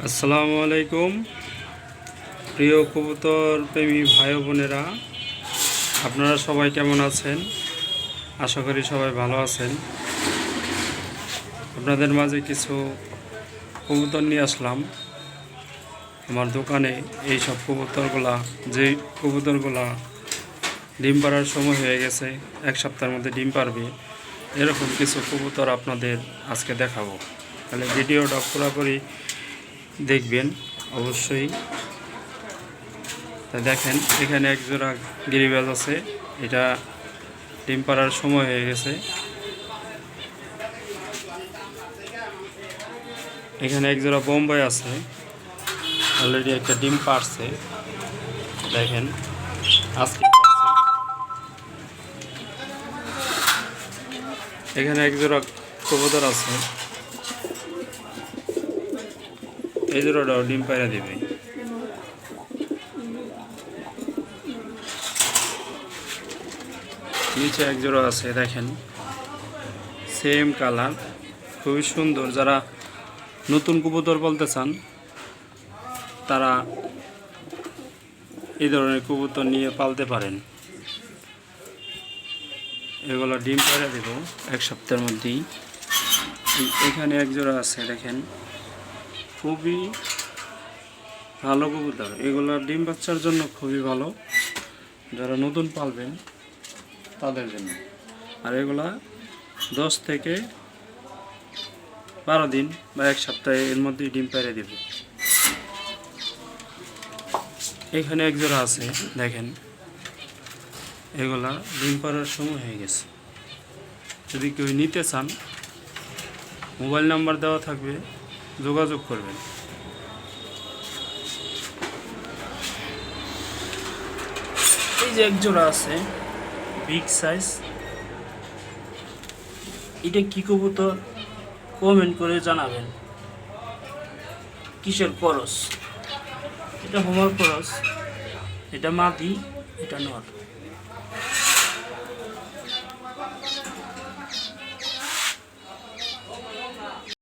আসসালামু আলাইকুম প্রিয় কবুতর প্রেমী ভাই বোনেরা, আপনারা সবাই কেমন আছেন? আশা করি সবাই ভালো আছেন। আপনাদের মাঝে কিছু কবুতর নিয়ে আসলাম আমার দোকানে। এই সব কবুতরগুলা, যেই কবুতরগুলা ডিম পাড়ার সময় হয়ে গেছে, এক সপ্তাহের মধ্যে ডিম পারবে, এরকম কিছু কবুতর আপনাদের আজকে দেখাবো। তাহলে ভিডিওটা পুরোপুরি দেখবেন অবশ্যই। তা দেখেন, এখানে এক জোড়া গিরিবাজ আছে, এটা ডিম পাড়ার সময় হয়ে গেছে। এখানে এক জোড়া বোম্বাই আছে, অলরেডি একটা ডিম পারছে, দেখেন আজকে পারছে। এখানে এক জোড়া কবুতর আছে, এই জোড়াটাও ডিম পায়রা দিবে। নিচে এক জোড়া আছে, দেখেন সেম কালার, খুবই সুন্দর। যারা নতুন কবুতর বলতে চান তারা এই ধরনের কবুতর নিয়ে পালতে পারেন। এগুলো ডিম পায়রা দেব এক সপ্তাহের মধ্যেই। এখানে এক জোড়া আছে, দেখেন খুবই ভালো কবুতর। এগুলো ডিম বাচ্চার জন্য খুবই ভালো, যারা নতুন পালবেন তাদের জন্য। আর এগুলা 10 থেকে 12 দিন বা এক সপ্তাহে এর মধ্যেই ডিম পেড়ে দেবে। এখানে এক জোড়া আছে, দেখেন এগুলা ডিম পাড়ার সময় হয়ে গেছে। যদি কেউ নিতে চান, মোবাইল নাম্বার দেওয়া থাকবে, যোগাযোগ করবেন। এই যে এক জোড়া আছে বিগ সাইজ, এটা কি কবুতর কমেন্ট করে জানাবেন। কিসের করস? এটা হোমার করস, এটা মাদি, এটা নর।